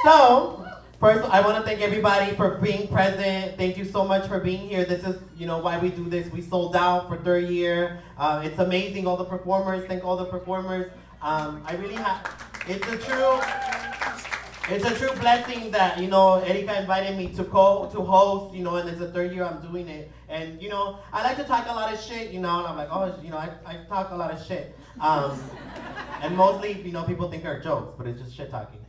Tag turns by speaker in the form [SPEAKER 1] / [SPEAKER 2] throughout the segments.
[SPEAKER 1] So, first, I want to thank everybody for being present. Thank you so much for being here. This is, why we do this. We sold out for third year. It's amazing, all the performers. Thank all the performers. I really have, it's a true blessing that, Erika invited me to host, and it's the third year I'm doing it. And, I like to talk a lot of shit, and I'm like, oh, I talk a lot of shit. And mostly, people think they're jokes, but it's just shit talking.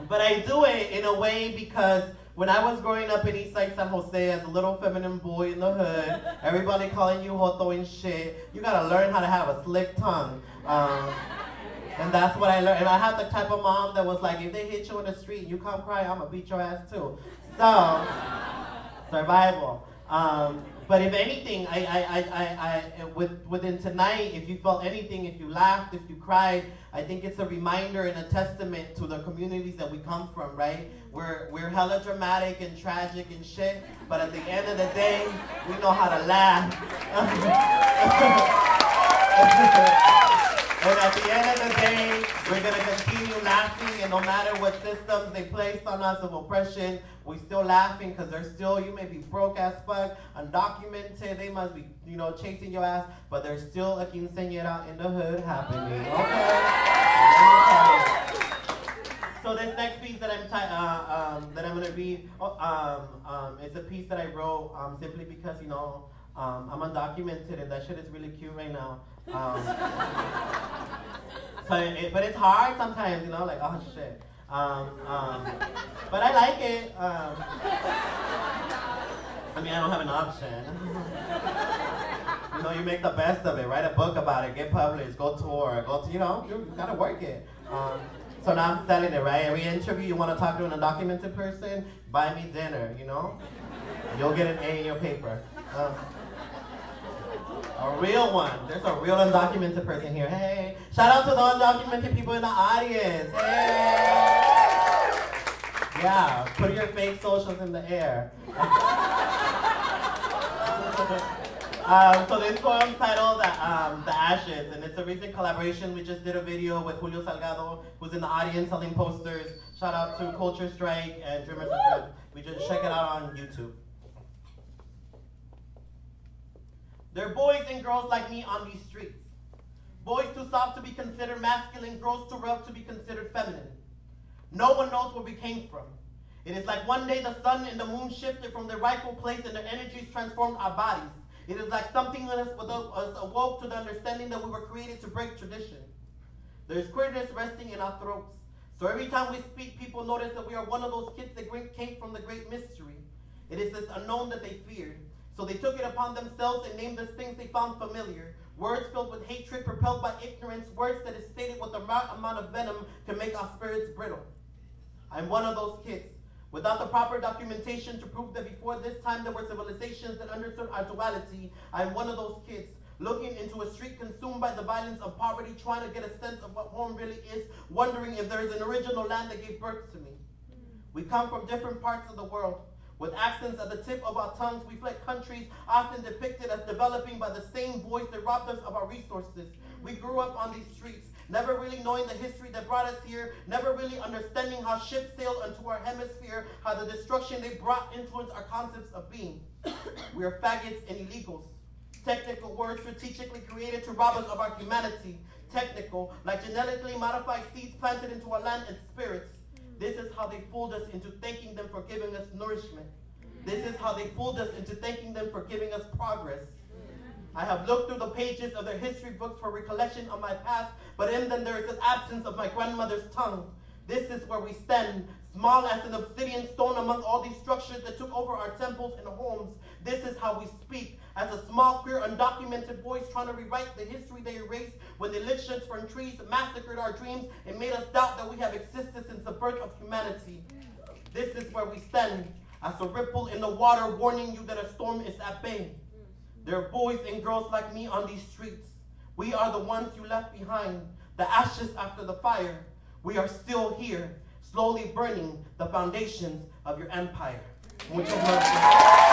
[SPEAKER 1] But I do it in a way because when I was growing up in Eastside San Jose as a little feminine boy in the hood, everybody calling you joto and shit, you gotta learn how to have a slick tongue. And that's what I learned. And I have the type of mom that was like, if they hit you in the street and you come cry, I'm gonna beat your ass too. So, survival. But if anything, within tonight, if you felt anything, if you laughed, if you cried, I think it's a reminder and a testament to the communities that we come from, right? We're hella dramatic and tragic and shit, but at the end of the day, we know how to laugh. And at the end of the day, we're going to continue laughing, and no matter what systems they placed on us of oppression, we're still laughing because you may be broke as fuck, undocumented, they must be, chasing your ass, but there's still a quinceañera in the hood happening, okay? So this next piece that I'm going to read, it's a piece that I wrote simply because, I'm undocumented, and that shit is really cute right now. But it's hard sometimes, like, oh shit. But I like it. I don't have an option. You make the best of it. Write a book about it. Get published. Go tour. you gotta work it. So now I'm selling it, right? Every interview you want to talk to an undocumented person, buy me dinner, You'll get an A in your paper. A real one. There's a real undocumented person here. Hey. Shout out to the undocumented people in the audience. Hey. Yeah. Put your fake socials in the air. So this poem's titled The Ashes, and it's a recent collaboration. We just did a video with Julio Salgado, who's in the audience selling posters. Shout out to Culture Strike and Dreamers of Dread. We just check it out on YouTube. There are boys and girls like me on these streets. Boys too soft to be considered masculine, girls too rough to be considered feminine. No one knows where we came from. It is like one day the sun and the moon shifted from their rightful place and their energies transformed our bodies. It is like something in us awoke to the understanding that we were created to break tradition. There is queerness resting in our throats. So every time we speak, people notice that we are one of those kids that came from the great mystery. It is this unknown that they feared. So they took it upon themselves and named us things they found familiar. Words filled with hatred, propelled by ignorance, words that is stated with the right amount of venom to make our spirits brittle. I'm one of those kids. Without the proper documentation to prove that before this time there were civilizations that understood our duality, I'm one of those kids, looking into a street consumed by the violence of poverty, trying to get a sense of what home really is, wondering if there is an original land that gave birth to me. We come from different parts of the world. With accents at the tip of our tongues, we fled countries often depicted as developing by the same voice that robbed us of our resources. We grew up on these streets, never really knowing the history that brought us here, never really understanding how ships sailed into our hemisphere, how the destruction they brought influenced our concepts of being. We are faggots and illegals. Technical words strategically created to rob us of our humanity. Technical, like genetically modified seeds planted into our land and spirits. This is how they fooled us into thanking them for giving us nourishment. This is how they fooled us into thanking them for giving us progress. I have looked through the pages of their history books for recollection of my past, but in them there is an absence of my grandmother's tongue. This is where we stand, small as an obsidian stone among all these structures that took over our temples and homes. This is how we speak, as a small, queer, undocumented voice trying to rewrite the history they erased when the lictions from trees massacred our dreams and made us doubt that we have existed since the birth of humanity. This is where we stand, as a ripple in the water warning you that a storm is at bay. There are boys and girls like me on these streets. We are the ones you left behind, the ashes after the fire. We are still here, slowly burning the foundations of your empire. Muchas gracias.